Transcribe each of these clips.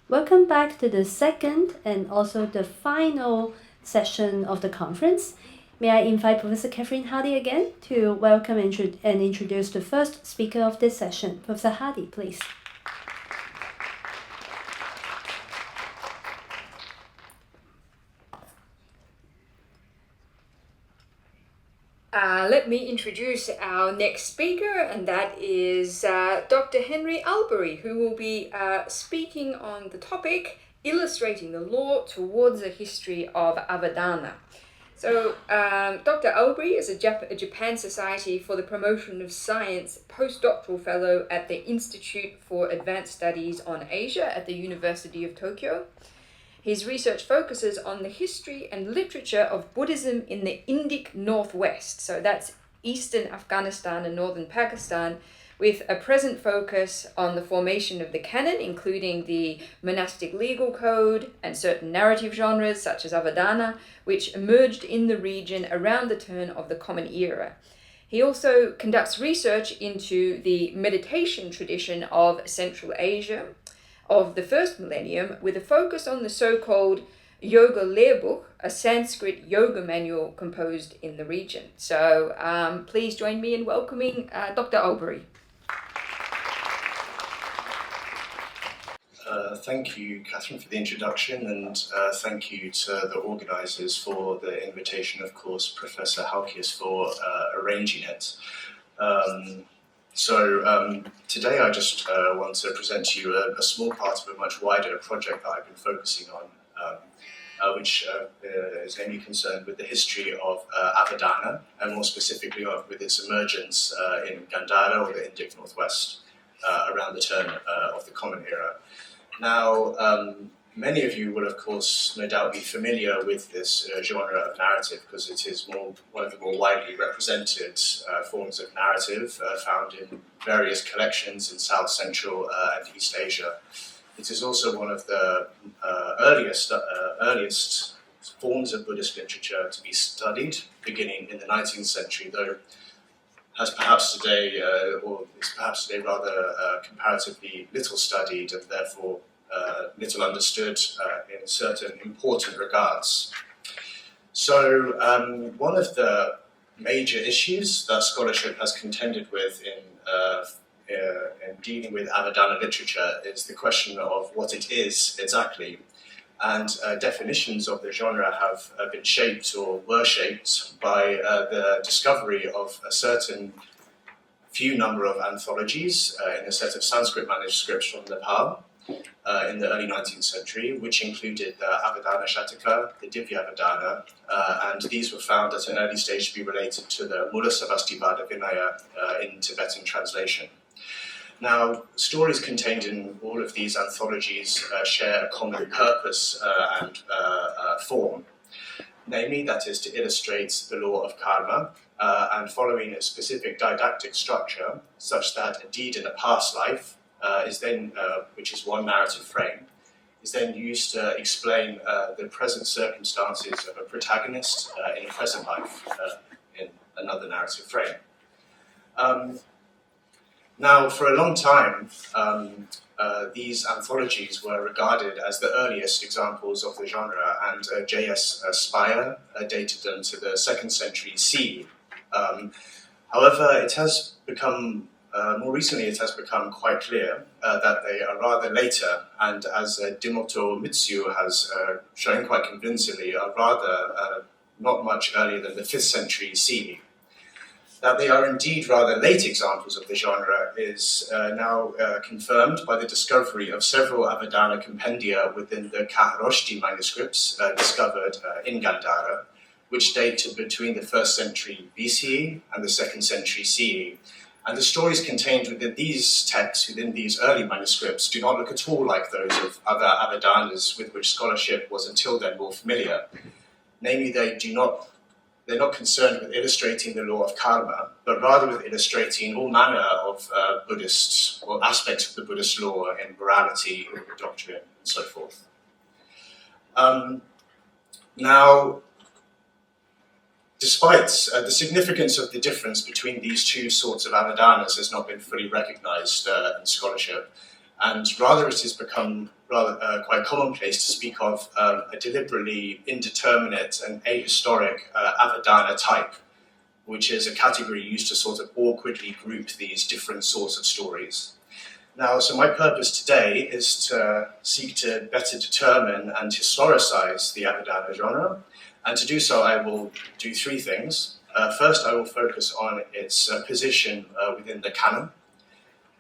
Welcome back to the second and also the final session of the conference. May I invite Professor Catherine Hardy again to welcome and introduce the first speaker of this session. Professor Hardy, please. Let me introduce our next speaker, and that is Dr. Henry Albery, who will be speaking on the topic, Illustrating the Law Towards a History of Avadana. So, Dr. Albery is a Japan Society for the Promotion of Science postdoctoral fellow at the Institute for Advanced Studies on Asia at the University of Tokyo. His research focuses on the history and literature of Buddhism in the Indic Northwest, so that's eastern Afghanistan and northern Pakistan, with a present focus on the formation of the canon, including the monastic legal code and certain narrative genres such as Avadana, which emerged in the region around the turn of the Common Era. He also conducts research into the meditation tradition of Central Asia of the first millennium, with a focus on the so-called Yoga Lehrbuch, a Sanskrit yoga manual composed in the region. So please join me in welcoming Dr. Albery. Thank you, Catherine, for the introduction, and thank you to the organisers for the invitation, of course, Professor Halkias for arranging it. Today I just want to present to you a small part of a much wider project that I've been focusing on, which is mainly concerned with the history of Avadana, and more specifically with its emergence in Gandhara, or the Indic Northwest, around the turn of the Common Era. Now, many of you will, of course, no doubt be familiar with this genre of narrative, because it is one of the more widely represented forms of narrative found in various collections in South Central and East Asia. It is also one of the earliest forms of Buddhist literature to be studied, beginning in the 19th century, though is perhaps today rather comparatively little studied and therefore little understood in certain important regards. So one of the major issues that scholarship has contended with in dealing with Avadana literature is the question of what it is exactly. And definitions of the genre have been shaped or were shaped by the discovery of a certain few number of anthologies in a set of Sanskrit manuscripts from Nepal in the early 19th century, which included the Avadana Shataka, the Divyavadana, and these were found at an early stage to be related to the Mula Savastivada Vinaya in Tibetan translation. Now, stories contained in all of these anthologies share a common purpose and form, namely that is to illustrate the law of karma and following a specific didactic structure such that a deed in a past life is then, which is one narrative frame, is then used to explain the present circumstances of a protagonist in a present life in another narrative frame. Now, for a long time, these anthologies were regarded as the earliest examples of the genre, and J.S. Speyer dated them to the 2nd century CE. However, it has become, more recently, it has become quite clear that they are rather later, and as Dimoto Mitsuo has shown quite convincingly, are rather not much earlier than the 5th century CE. That they are indeed rather late examples of the genre is now confirmed by the discovery of several Avadana compendia within the Kharoshti manuscripts discovered in Gandhara, which date to between the 1st century BCE and the 2nd century CE. And the stories contained within these texts, within these early manuscripts, do not look at all like those of other Avadanas with which scholarship was until then more familiar. Namely, they're not concerned with illustrating the law of karma, but rather with illustrating all manner of Buddhist, or aspects of the Buddhist law in morality, doctrine, and so forth. Now, despite the significance of the difference between these two sorts of Avadanas has not been fully recognized in scholarship, and rather it has become quite commonplace to speak of a deliberately indeterminate and ahistoric Avadana type, which is a category used to sort of awkwardly group these different sorts of stories. Now, so my purpose today is to seek to better determine and historicize the Avadana genre, and to do so I will do three things. First, I will focus on its position within the canon,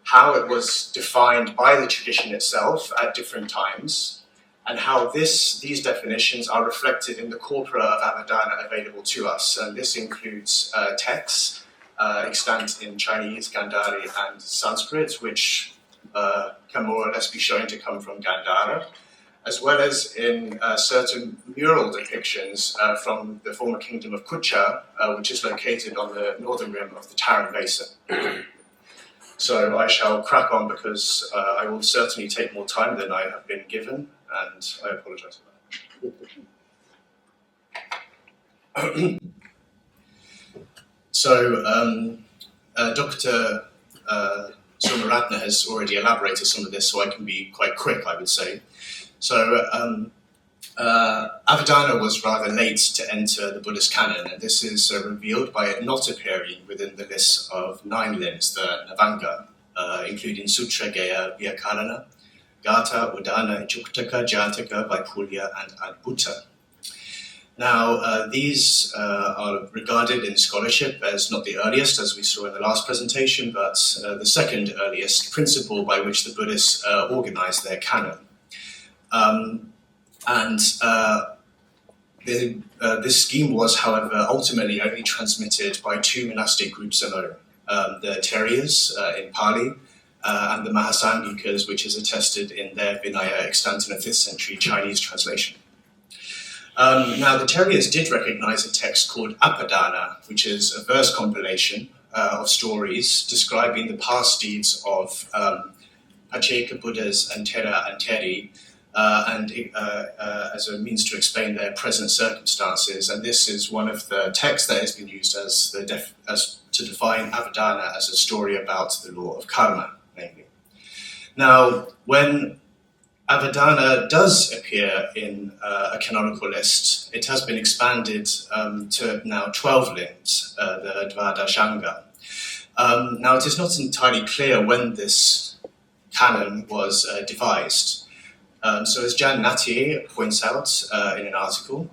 how it was defined by the tradition itself at different times, and how these definitions are reflected in the corpora of Avadana available to us. And this includes texts extant in Chinese, Gandhari, and Sanskrit, which can more or less be shown to come from Gandhara, as well as in certain mural depictions from the former kingdom of Kucha, which is located on the northern rim of the Tarim Basin. So I shall crack on because I will certainly take more time than I have been given, and I apologize for that. So Dr. Somaratna has already elaborated some of this, so I can be quite quick, I would say. So Avadana was rather late to enter the Buddhist canon, and this is revealed by it not appearing within the list of 9 limbs, the Navanga, including Sutra, Gaya, Vyakarana, Gata, Udana, Juktaka, Jataka, Vaipulya, and Adbhuta. Now, these are regarded in scholarship as not the earliest, as we saw in the last presentation, but the second earliest principle by which the Buddhists organized their canon. This scheme was, however, ultimately only transmitted by 2 monastic groups alone, the Terias in Pali and the Mahasanghikas, which is attested in their Vinaya extant in a 5th century Chinese translation. Now, the Terias did recognize a text called Apadana, which is a verse compilation of stories describing the past deeds of Pacheka Buddhas and Thera and Theri, as a means to explain their present circumstances. And this is one of the texts that has been used as to define Avadana as a story about the law of karma, namely. Now, when Avadana does appear in a canonical list, it has been expanded to now 12 limbs, the Dvadashanga. Now, it is not entirely clear when this canon was devised. So as Jan Nattier points out in an article,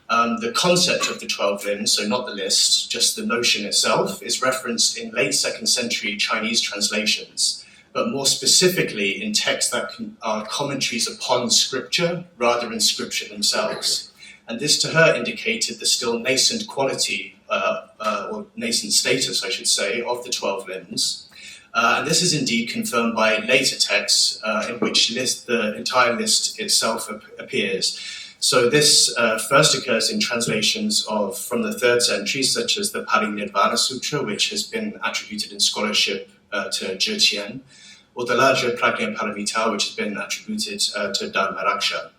the concept of the 12 limbs, so not the list, just the notion itself, is referenced in late 2nd century Chinese translations, but more specifically in texts that are commentaries upon scripture rather than scripture themselves. And this to her indicated the still nascent quality, or nascent status, I should say, of the 12 limbs. And this is indeed confirmed by later texts in which the entire list itself appears. So this first occurs in translations from the 3rd century, such as the Parinirvana Sutra, which has been attributed in scholarship to Zheqian, or the larger Prajna Paramita, which has been attributed to Dharmaraksha.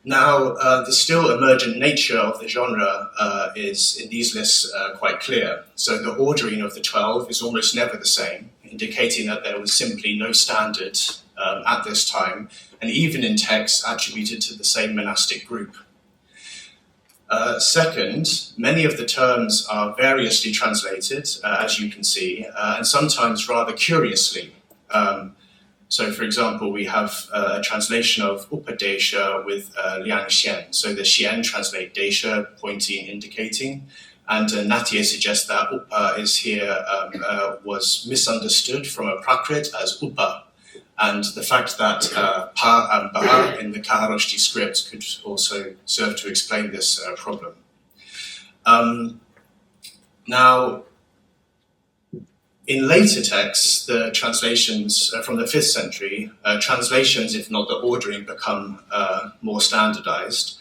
Now, the still emergent nature of the genre is in these lists quite clear. So the ordering of the 12 is almost never the same, indicating that there was simply no standard at this time, and even in texts attributed to the same monastic group. Second, many of the terms are variously translated, as you can see, and sometimes rather curiously. So, for example, we have a translation of Upadesha with Liang Xian. So the Xian translate Desha, pointing, indicating. And Nattier suggests that Upa is here, was misunderstood from a Prakrit as Upa. And the fact that Pa and Ba in the Kharoshti script could also serve to explain this problem. Now, in later texts, the translations from the 5th century, translations, if not the ordering, become more standardized.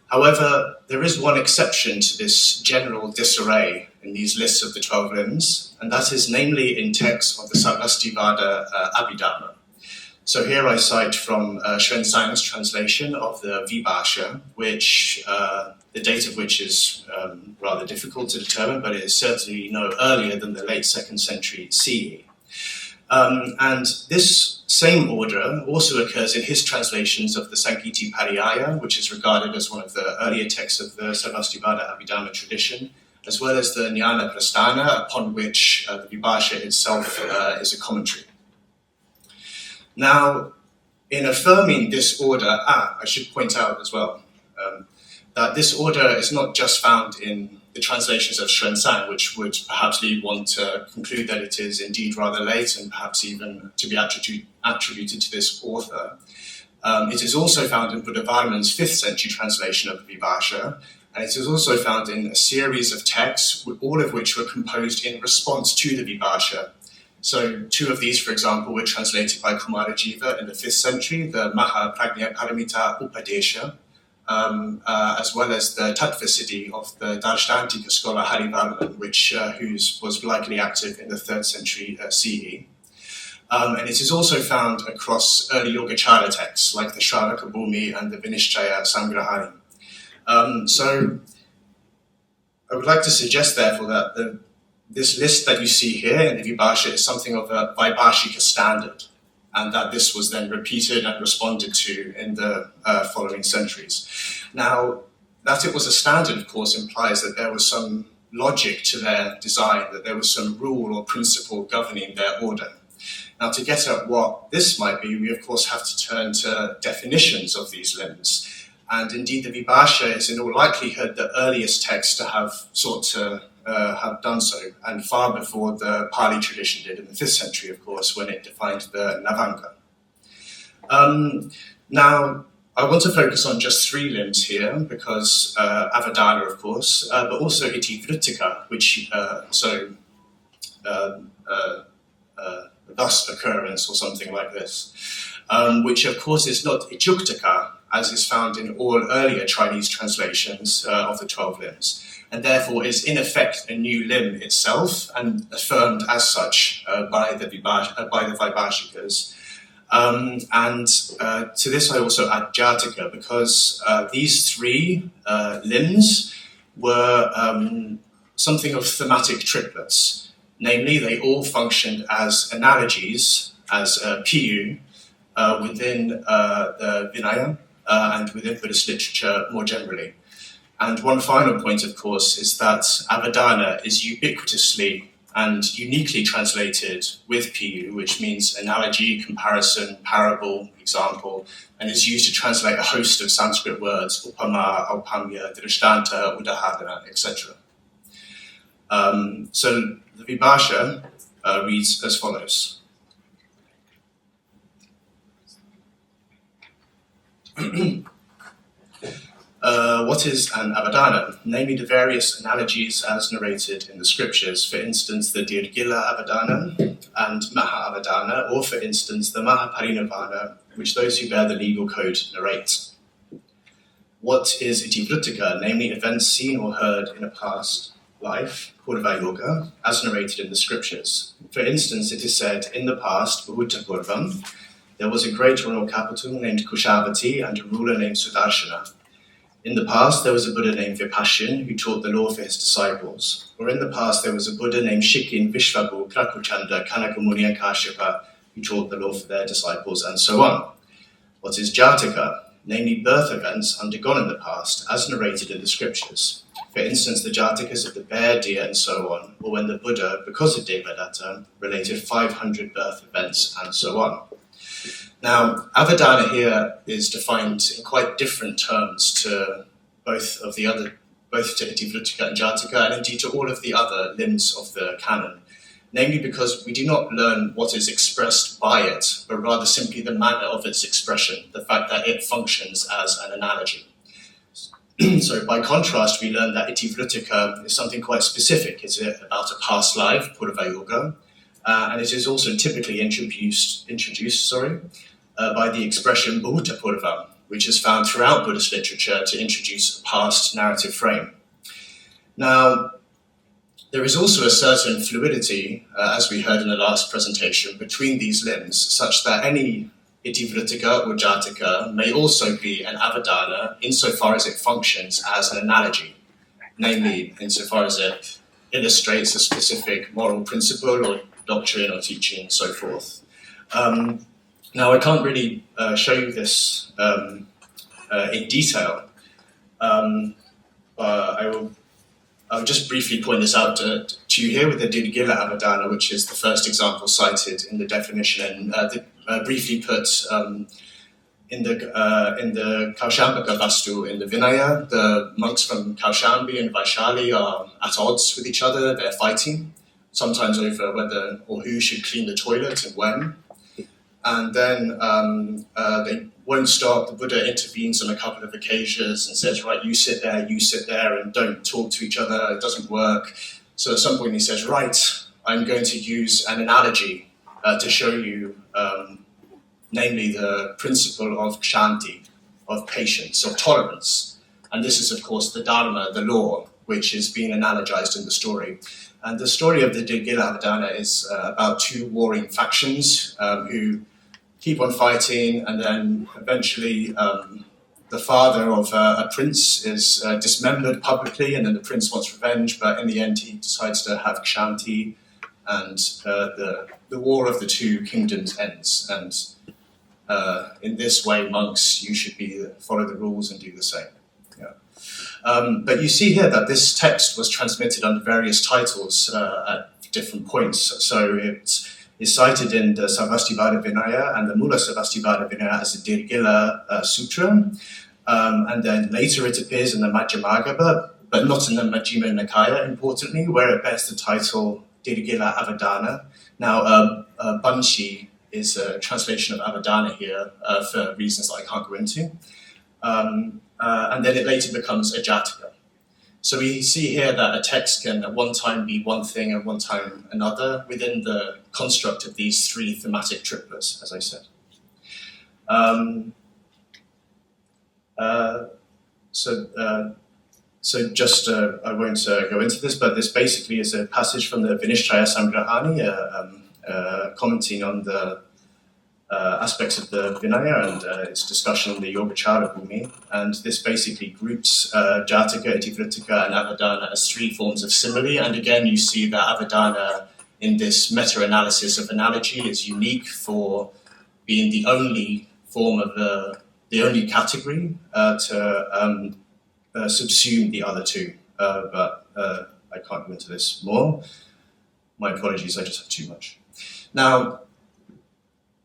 However, there is one exception to this general disarray in these lists of the 12 limbs, and that is namely in texts of the Sarvastivada Abhidhamma. So here I cite from Xuanzang's translation of the Vibhasha, which the date of which is rather difficult to determine, but it is certainly no earlier than the late 2nd century CE. And this same order also occurs in his translations of the Sankiti Pariyaya, which is regarded as one of the earlier texts of the Sarvastivada Abhidhamma tradition, as well as the Jnana Prasthana, upon which the Vibhasha itself is a commentary. Now, in affirming this order, I should point out as well that this order is not just found in the translations of Xuanzang, which would perhaps lead one to conclude that it is indeed rather late and perhaps even to be attributed to this author. It is also found in Buddhavarman's 5th century translation of the Vibhasha, and it is also found in a series of texts, all of which were composed in response to the Vibhasha. So 2 of these, for example, were translated by Kumarajiva in the 5th century, the Maha Prajna Paramita Upadesha, as well as the Tattva Siddhi of the Darshtantika scholar Harivarman, who was likely active in the 3rd century CE. And it is also found across early Yogacara texts like the Shravaka Bhumi and the Vinishchaya Sangrahani. So I would like to suggest, therefore, that this list that you see here in the Vibhasha is something of a Vaibhashika standard, and that this was then repeated and responded to in the following centuries. Now, that it was a standard, of course, implies that there was some logic to their design, that there was some rule or principle governing their order. Now, to get at what this might be, we of course have to turn to definitions of these limbs. And indeed, the Vibhasha is in all likelihood the earliest text to have sought to have done so, and far before the Pali tradition did in the 5th century, of course, when it defined the Navanga. Now, I want to focus on just 3 limbs here, because Avadana, of course, but also Itivrittika, which, thus occurrence or something like this, which of course is not Ityuktaka, as is found in all earlier Chinese translations of the 12 limbs, and therefore is in effect a new limb itself and affirmed as such by the Vaibhashikas. And to this I also add Jataka, because these 3 limbs were something of thematic triplets. Namely, they all functioned as analogies, as piyu, within the Vinaya and within Buddhist literature more generally. And one final point, of course, is that Avadana is ubiquitously and uniquely translated with piyu, which means analogy, comparison, parable, example, and is used to translate a host of Sanskrit words, upama, aupamya, drishtanta, udahadana, etc. So the Vibhasha reads as follows. What is an Avadana? Namely, the various analogies as narrated in the scriptures. For instance, the Dirgila Avadana and Maha Avadana, or for instance, the Maha Parinirvana, which those who bear the legal code narrate. What is Itivrittika? Namely, events seen or heard in a past life, Purva Yoga, as narrated in the scriptures. For instance, it is said, in the past, Bhuta Purvam, there was a great royal capital named Kushavati and a ruler named Sudarshana. In the past, there was a Buddha named Vipashin who taught the law for his disciples. Or in the past, there was a Buddha named Shikin, Vishvabu, Krakuchanda, Kanakamuni, and Kashyapa who taught the law for their disciples, and so on. What is Jataka? Namely, birth events undergone in the past, as narrated in the scriptures. For instance, the Jatakas of the bear, deer, and so on, or when the Buddha, because of Devadatta, related 500 birth events, and so on. Now, Avadana here is defined in quite different terms to both to Itivrittika and Jataka, and indeed to all of the other limbs of the canon. Namely because we do not learn what is expressed by it, but rather simply the manner of its expression, the fact that it functions as an analogy. So by contrast, we learn that Itivrittika is something quite specific. It's about a past life, Purva Yoga, and it is also typically introduced by the expression Bhuta Purva, which is found throughout Buddhist literature to introduce a past narrative frame. Now, there is also a certain fluidity, as we heard in the last presentation, between these limbs, such that any Itivrittika or Jataka may also be an Avadana insofar as it functions as an analogy, namely insofar as it illustrates a specific moral principle or doctrine or teaching and so forth. Now, I can't really show you this in detail, but I'll just briefly point this out to you here with the Dirgila Avadana, which is the first example cited in the definition, and briefly put in the Kaushambaka Vastu in the Vinaya. The monks from Kaushambi and Vaishali are at odds with each other. They're fighting, sometimes over whether or who should clean the toilet and when. And then they won't stop. The Buddha intervenes on a couple of occasions and says, right, you sit there, and don't talk to each other. It doesn't work. So at some point he says, right, I'm going to use an analogy to show you, namely the principle of kshanti, of patience, of tolerance. And this is, of course, the Dharma, the law, which is being analogized in the story. And the story of the Dirgila Avadana is about two warring factions who keep on fighting, and then eventually the father of a prince is dismembered publicly, and then the prince wants revenge, but in the end he decides to have kshanti, and the war of the two kingdoms ends. And in this way, monks, you should follow the rules and do the same. But you see here that this text was transmitted under various titles at different points. So it is cited in the Sarvastivada Vinaya and the Mula Sarvastivada Vinaya as the Dirgila Sutra. And then later it appears in the Majjhimagga, but not in the Majjhima Nikaya, importantly, where it bears the title Dirgila Avadana. Now, Banshi is a translation of Avadana here for reasons that I can't go into. And then it later becomes a Jataka. So we see here that a text can at one time be one thing and one time another within the construct of these three thematic triplets, as I said. So just, I won't go into this, but this basically is a passage from the Vinishchaya Samgrahani, commenting on the aspects of the Vinaya and its discussion in the Yogacara Bhumi. And this basically groups Jataka, Itivritika, and Avadana as three forms of simile. And again, you see that Avadana in this meta-analysis of analogy is unique for being the only form of the only category to subsume the other two. But I can't go into this more. My apologies, I just have too much. Now,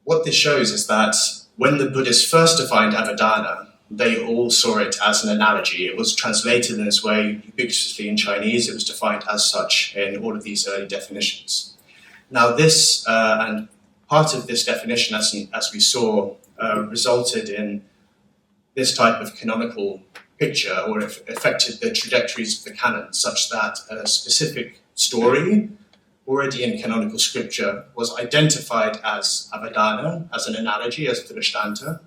what this shows is that when the Buddhists first defined Avadana, they all saw it as an analogy. It was translated in this way ubiquitously in Chinese. It was defined as such in all of these early definitions. Now this, and part of this definition, as we saw, resulted in this type of canonical picture, or affected the trajectories of the canon, such that a specific story already in canonical scripture was identified as Avadana, as an analogy, as Drishtanta,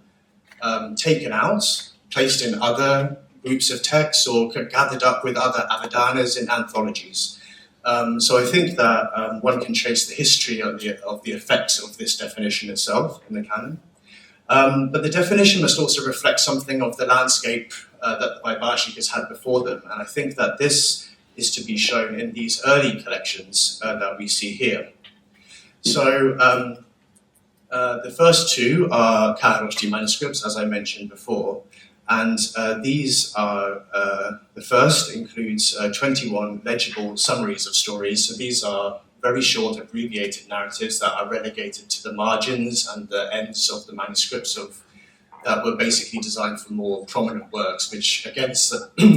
taken out, placed in other groups of texts, or gathered up with other Avadanas in anthologies. So I think that one can trace the history of the effects of this definition itself in the canon. But the definition must also reflect something of the landscape that the Vaibhashikas had before them, and I think that this is to be shown in these early collections that we see here. So the first two are Kharoshti manuscripts, as I mentioned before, and these are, the first includes 21 legible summaries of stories. So these are very short, abbreviated narratives that are relegated to the margins and the ends of the manuscripts that were basically designed for more prominent works, which again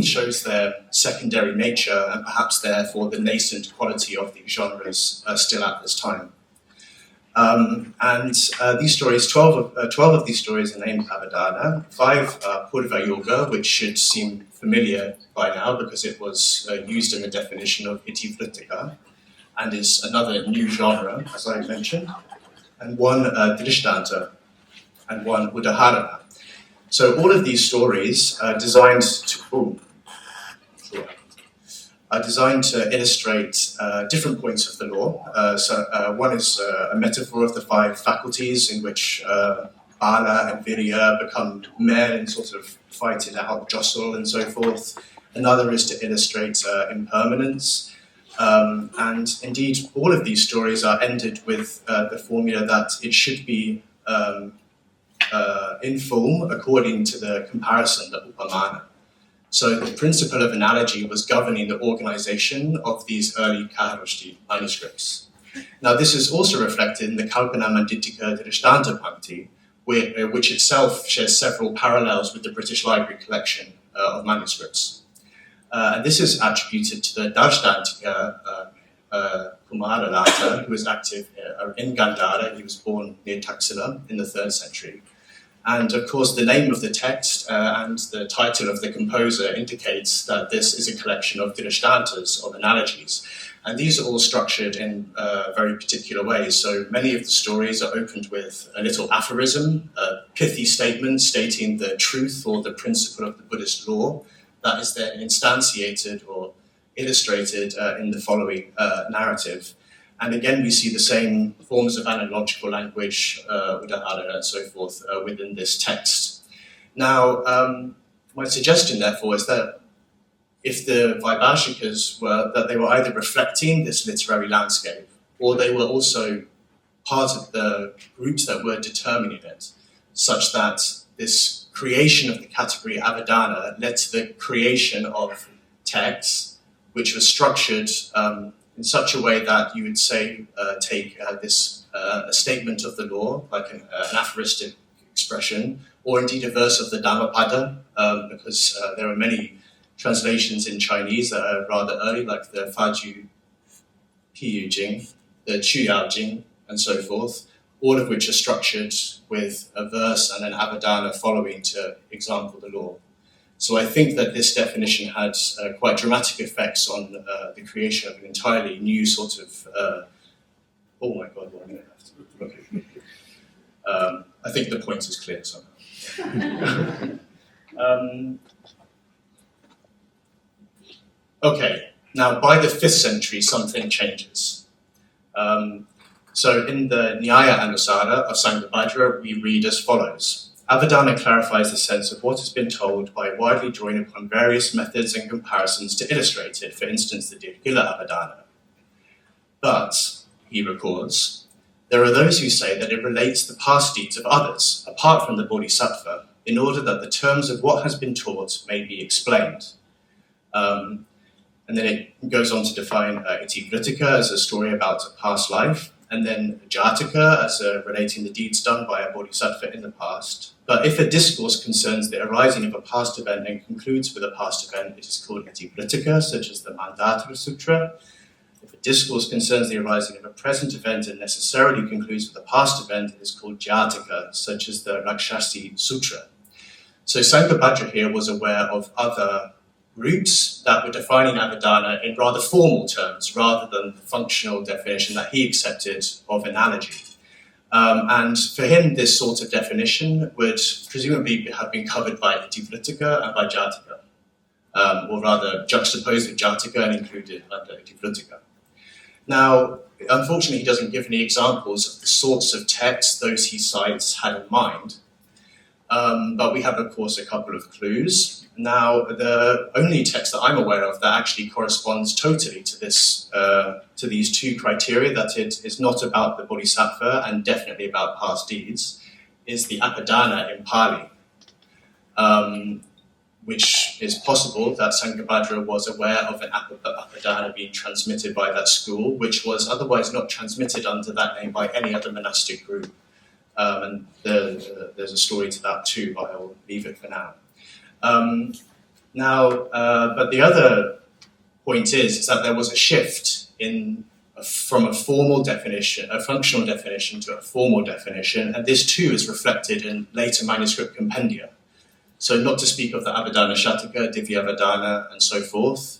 shows their secondary nature and perhaps therefore the nascent quality of the genres still at this time. And these stories, 12 of these stories are named Avadana, 5 are Purva Yoga, which should seem familiar by now because it was used in the definition of Itivritika and is another new genre, as I mentioned, and one Drishtanta, and one Udaharana. So all of these stories are designed to illustrate different points of the law. So one is a metaphor of the 5 faculties in which Bala and Virya become men and sort of fight it out, jostle and so forth. Another is to illustrate impermanence. And indeed, all of these stories are ended with the formula that it should be in full according to the comparison, the upamana. So the principle of analogy was governing the organization of these early Kharoshti manuscripts. Now this is also reflected in the Kalpana Manditika Drishtanta Pankti, which itself shares several parallels with the British Library collection of manuscripts. And this is attributed to the Darshtantika Kumara Lata, who was active in Gandhara. He was born near Taxila in the 3rd century. And of course, the name of the text and the title of the composer indicates that this is a collection of drishtantas, of analogies. And these are all structured in very particular ways. So many of the stories are opened with a little aphorism, a pithy statement stating the truth or the principle of the Buddhist law that is then instantiated or illustrated in the following narrative. And again, we see the same forms of analogical language, udahara and so forth, within this text. Now, my suggestion, therefore, is that if the Vaibhashikas they were either reflecting this literary landscape, or they were also part of the groups that were determining it, such that this creation of the category Avadana led to the creation of texts, which was structured in such a way that you would say take a statement of the law, like an aphoristic expression, or indeed a verse of the Dhammapada, because there are many translations in Chinese that are rather early, like the Faju Piyu Jing, the Chuyao Jing, and so forth, all of which are structured with a verse and an Avadana following to example the law. So I think that this definition had quite dramatic effects on the creation of an entirely new sort of... oh my God, well, I'm going to have to look at it. I think the point is clear somehow. Okay, now by the 5th century, something changes. So in the Nyaya Anusara of Sanghapajra, we read as follows. Avadana clarifies the sense of what has been told by widely drawing upon various methods and comparisons to illustrate it, for instance, the Dirgila Avadana. But, he records, there are those who say that it relates the past deeds of others, apart from the Bodhisattva, in order that the terms of what has been taught may be explained. And then it goes on to define Itivritika as a story about a past life, and then Jataka as relating the deeds done by a bodhisattva in the past. But if a discourse concerns the arising of a past event and concludes with a past event, it is called Itivritika, such as the Mandatra Sutra. If a discourse concerns the arising of a present event and necessarily concludes with a past event, it is called Jataka, such as the Rakshasi Sutra. So Sanghapajra here was aware of other groups that were defining Avadana in rather formal terms, rather than the functional definition that he accepted of analogy. And for him, this sort of definition would presumably have been covered by Itivritika and by Jataka, or rather juxtaposed with Jataka and included under Itivritika. Now, unfortunately, he doesn't give any examples of the sorts of texts those he cites had in mind, but we have, of course, a couple of clues. Now, the only text that I'm aware of that actually corresponds totally to this, to these two criteria, that it is not about the Bodhisattva and definitely about past deeds, is the Apadana in Pali, which is possible that Sanghapajra was aware of an Apadana being transmitted by that school, which was otherwise not transmitted under that name by any other monastic group. And there's a story to that too, but I'll leave it for now. But the other point is that there was a shift from a formal definition, a functional definition, to a formal definition, and this too is reflected in later manuscript compendia. So not to speak of the Avadana Shataka, Divyavadana, and so forth.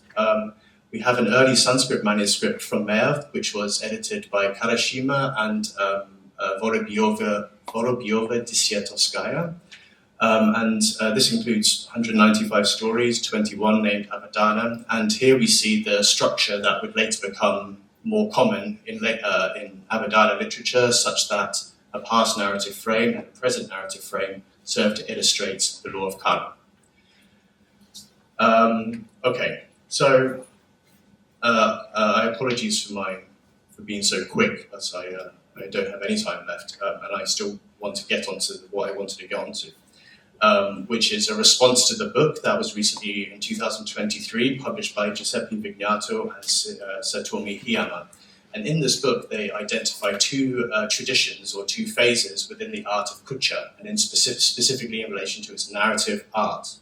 We have an early Sanskrit manuscript from Merv, which was edited by Karashima and Vorobyova Desiatovskaya. And this includes 195 stories, 21 named Avadana, and here we see the structure that would later become more common in Avadana literature, such that a past narrative frame and a present narrative frame serve to illustrate the law of karma. Okay, so I apologize for being so quick, as I don't have any time left, and I still want to get onto what I wanted to get onto, which is a response to the book that was recently in 2023 published by Giuseppe Vignato and Satomi Hiyama. And in this book, they identify two traditions or two phases within the art of Kucha, and specifically in relation to its narrative art.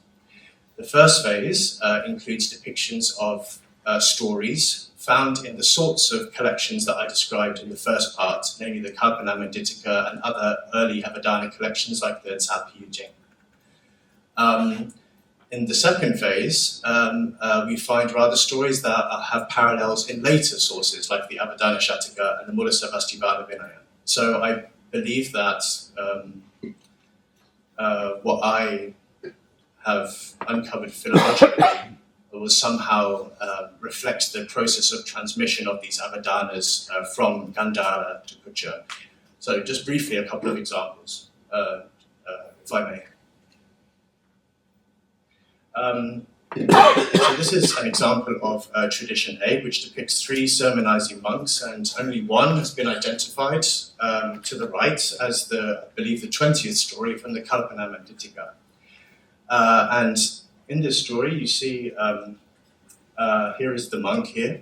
The first phase includes depictions of stories found in the sorts of collections that I described in the first part, namely the Kalpana Manditaka and other early Abhidharma collections like the Tsapi Jing. In the second phase, we find rather stories that have parallels in later sources like the Abhidharma Shataka and the Mula Savastivada Vinaya. So I believe that what I have uncovered philologically will somehow reflect the process of transmission of these Abhidharmas from Gandhara to Kucha. So just briefly, a couple of examples, if I may. So this is an example of tradition A, which depicts 3 sermonizing monks, and only one has been identified to the right as I believe the 20th story from the Kalpana Manditaka. And in this story, you see, here is the monk here,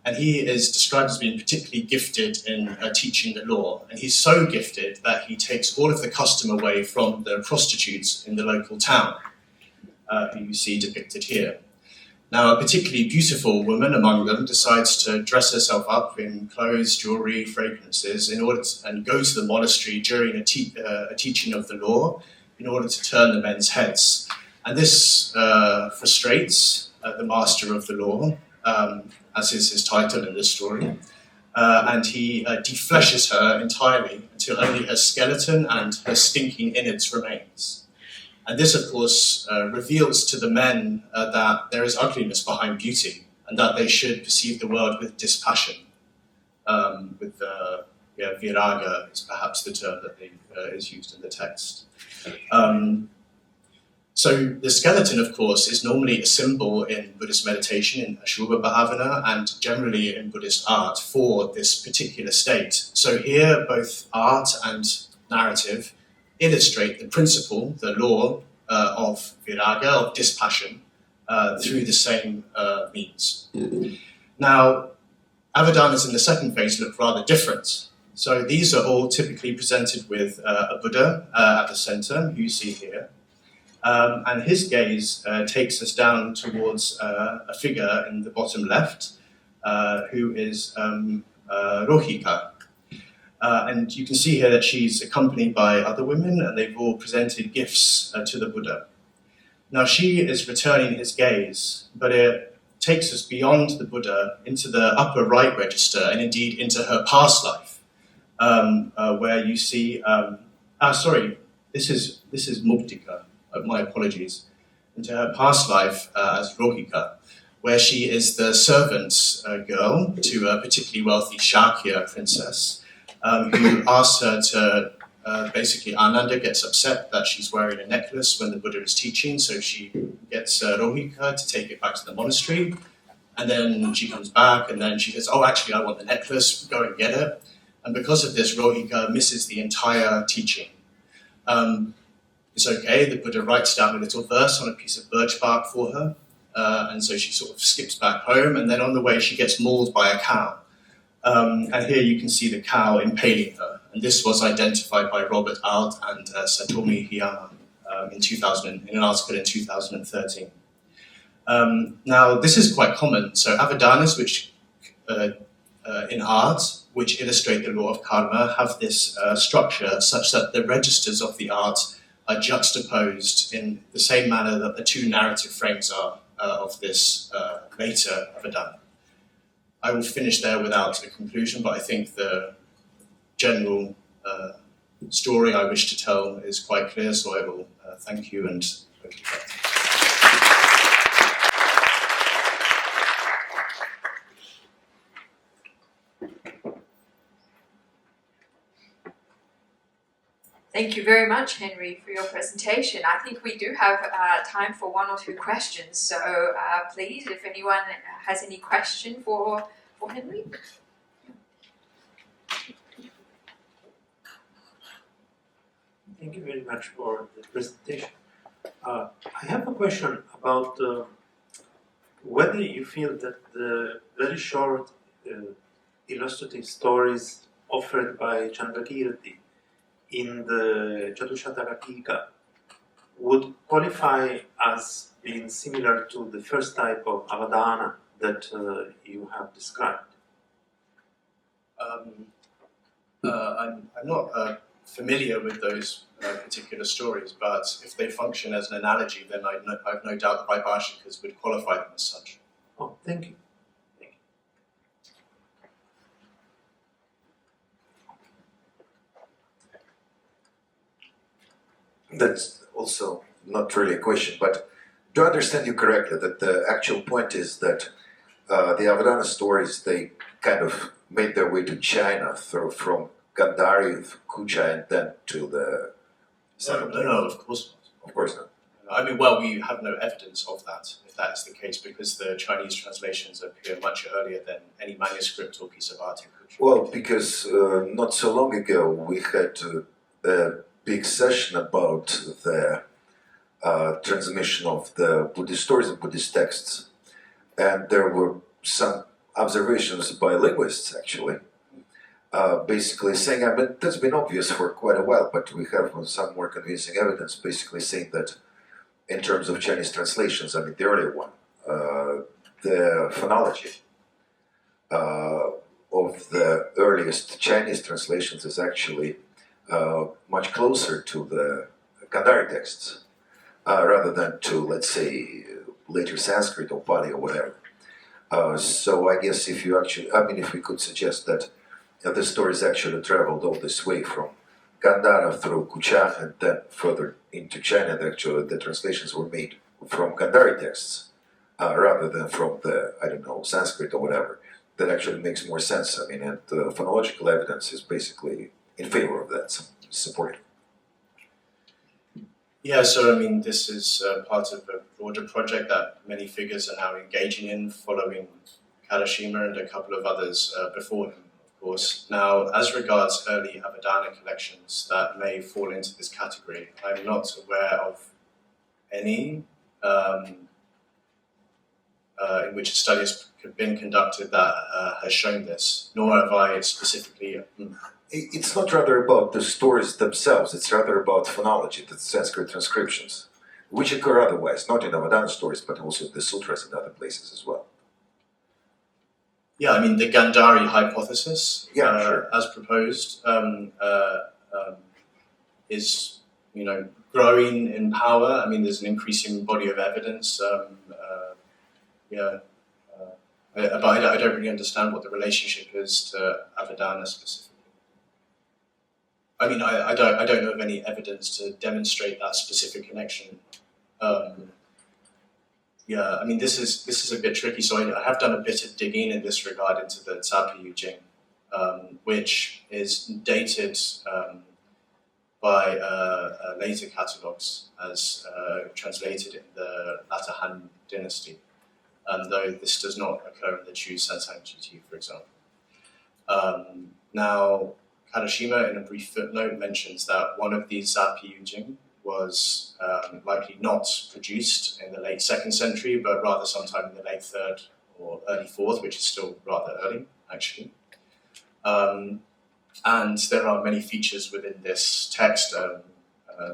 and he is described as being particularly gifted in teaching the law, and he's so gifted that he takes all of the custom away from the prostitutes in the local town, who you see depicted here. Now, a particularly beautiful woman among them decides to dress herself up in clothes, jewelry, fragrances, and go to the monastery during a teaching of the law in order to turn the men's heads. And this frustrates the master of the law, as is his title in this story, and he defleshes her entirely until only her skeleton and her stinking innards remains. And this, of course, reveals to the men that there is ugliness behind beauty, and that they should perceive the world with dispassion. Viraga is perhaps the term that is used in the text. So the skeleton, of course, is normally a symbol in Buddhist meditation, in Ashubha Bhavana, and generally in Buddhist art for this particular state. So here, both art and narrative illustrate the principle, the law of viraga, of dispassion, through the same means. Now, Abhidharmas in the second phase look rather different. So these are all typically presented with a Buddha at the center, who you see here. And his gaze takes us down towards a figure in the bottom left, who is Rohika. And you can see here that she's accompanied by other women, and they've all presented gifts to the Buddha. Now, she is returning his gaze, but it takes us beyond the Buddha into the upper right register, and indeed into her past life, where you see, this is Muktika, my apologies, into her past life as Rohika, where she is the servant girl to a particularly wealthy Shakya princess, who asks her to, basically Ananda gets upset that she's wearing a necklace when the Buddha is teaching, so she gets Rohika to take it back to the monastery, and then she comes back, and then she says, oh, actually, I want the necklace, go and get it. And because of this, Rohika misses the entire teaching. It's okay, the Buddha writes down a little verse on a piece of birch bark for her, and so she sort of skips back home, and then on the way she gets mauled by a cow. And here you can see the cow impaling her. And this was identified by Robert Alt and Satomi Hiyama in an article in 2013. Now, this is quite common. So Abhidharmas, which in art, which illustrate the law of karma, have this structure such that the registers of the art are juxtaposed in the same manner that the two narrative frames are of this later Abhidharma. I will finish there without a conclusion, but I think the general story I wish to tell is quite clear, so I will thank you and hope you. Thank you very much, Henry, for your presentation. I think we do have time for 1 or 2 questions. So please, if anyone has any question for Henry. Thank you very much for the presentation. I have a question about whether you feel that the very short illustrative stories offered by Chandrakirti in the Chatushataka would qualify as being similar to the first type of avadana that you have described. I'm not familiar with those particular stories, but if they function as an analogy, then I've no doubt the Vaibhashikas would qualify them as such. Oh, thank you. That's also not really a question, but do I understand you correctly that the actual point is that the Avadana stories, they kind of made their way to China from Gandhari, Kucha, and then to the... No, of course not. Of course not. I mean, well, we have no evidence of that, if that is the case, because the Chinese translations appear much earlier than any manuscript or piece of art in Kucha. Well, because not so long ago we had a big session about the transmission of the Buddhist stories and Buddhist texts, and there were some observations by linguists, actually, basically saying, I mean, that's been obvious for quite a while, but we have some more convincing evidence, basically saying that in terms of Chinese translations, I mean, the earlier one, the phonology of the earliest Chinese translations is actually much closer to the Gandhari texts, rather than to, let's say, later Sanskrit or Pali or whatever. So I guess if you actually, I mean, if we could suggest that the stories actually traveled all this way from Gandhara through Kucha and then further into China, actually the translations were made from Gandhari texts rather than from the, I don't know, Sanskrit or whatever, that actually makes more sense. I mean, and the phonological evidence is basically in favor of that, support. Yeah, so I mean, this is part of a broader project that many figures are now engaging in, following Kadashima and a couple of others before him, of course. Now, as regards early Avadana collections that may fall into this category, I'm not aware of any in which a study has been conducted that has shown this, nor have I specifically... It's not rather about the stories themselves, it's rather about phonology, the Sanskrit transcriptions, which occur otherwise, not in Avadana stories, but also the sutras and other places as well. Yeah, I mean, the Gandhari hypothesis, sure. as proposed, is, you know, growing in power. I mean, there's an increasing body of evidence. But I don't really understand what the relationship is to Avadana specifically. I mean, I don't know of any evidence to demonstrate that specific connection. Yeah, I mean, this is a bit tricky. So I have done a bit of digging in this regard into the Tsa Pi Yu Jing, which is dated by later catalogues as translated in the latter Han Dynasty, though this does not occur in the Chu Sansang GT, for example. Now, Kadashima, in a brief footnote, mentions that one of these Tsa Pi Yu Jing was likely not produced in the late 2nd century, but rather sometime in the late 3rd or early 4th, which is still rather early, actually. And there are many features within this text,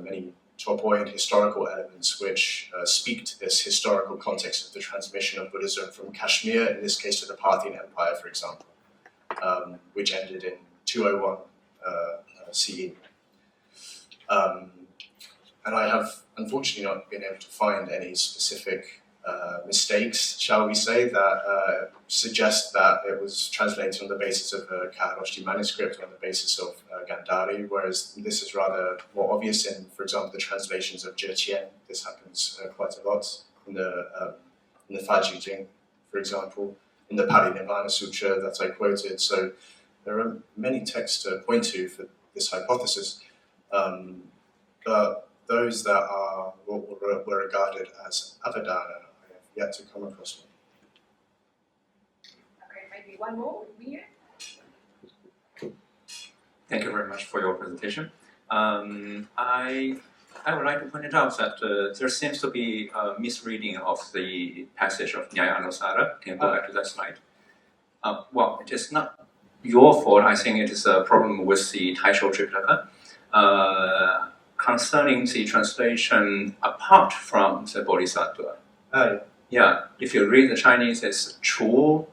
many topoi and historical elements which speak to this historical context of the transmission of Buddhism from Kashmir, in this case to the Parthian Empire, for example, which ended in 201 CE. And I have unfortunately not been able to find any specific mistakes, shall we say, that suggest that it was translated on the basis of a Kharoshti manuscript or on the basis of Gandhari, whereas this is rather more obvious in, for example, the translations of Zheqian. This happens quite a lot in the Faji Jing, for example, in the Parinirvana Sutra that I quoted. So there are many texts to point to for this hypothesis, but those that are what were regarded as Avadana, I have yet to come across one. Okay, maybe one more. Thank you very much for your presentation. I would like to point it out that there seems to be a misreading of the passage of Nyaya Anusara. Can you go back to that slide? Well, it is not your fault. I think it is a problem with the Taisho Tripitaka concerning the translation apart from the Bodhisattva. Yeah, if you read the Chinese, it's 除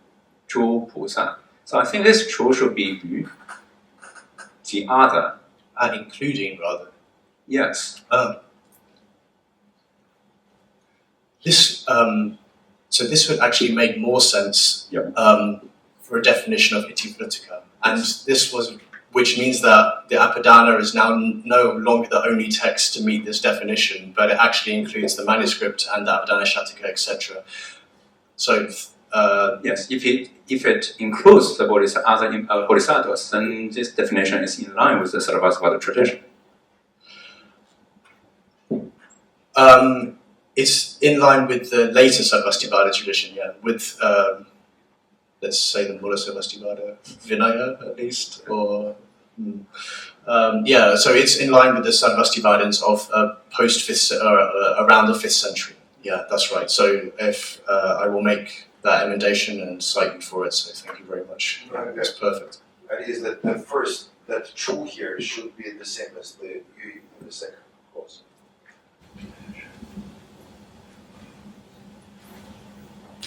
诸菩萨. So I think this 除 should be 于, the other. Including, rather. Yes. So this would actually make more sense for a definition of Itipratika. And this was, which means that the Apadana is now no longer the only text to meet this definition, but it actually includes the manuscript and the Apadana Shataka, etc. So yes, if it includes the other bodhisattvas, then this definition is in line with the Sarvasvata tradition. It's in line with the later Sarvastivada tradition, yeah, with, let's say, the Mula Sarvastivada Vinaya, at least, or... so it's in line with the Sarvastivadins of post-5th, around the 5th century. Yeah, that's right. So if I will make that emendation and cite you for it, so thank you very much. That's perfect. That is that the first, that true here should be the same as the yu in the second clause.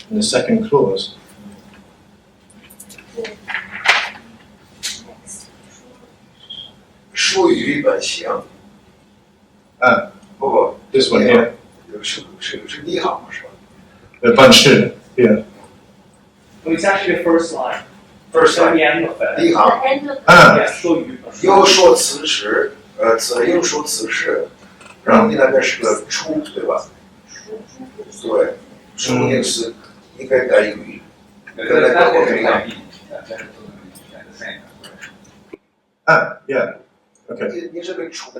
In the second clause. This one here. 是一行是吧？ 办事, yeah. So it's actually the first line. First At line. the end of it. 第一行 Yes, 说语本身。又说此时，又说此事，然后你那边是个出，对吧？对，出也是应该带语，跟那个后面一样。Yeah. Okay. 你这个出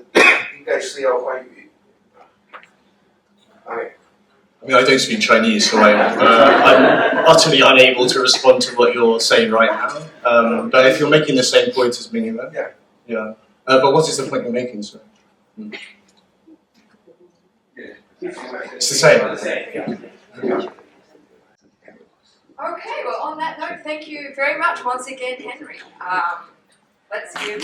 应该是要换语。Okay. I mean, I don't speak Chinese, so I'm utterly unable to respond to what you're saying right now. But if you're making the same point as me, then yeah. But what is the point you're making, sir? It's the same. Okay, well, on that note, thank you very much once again, Henry. Let's give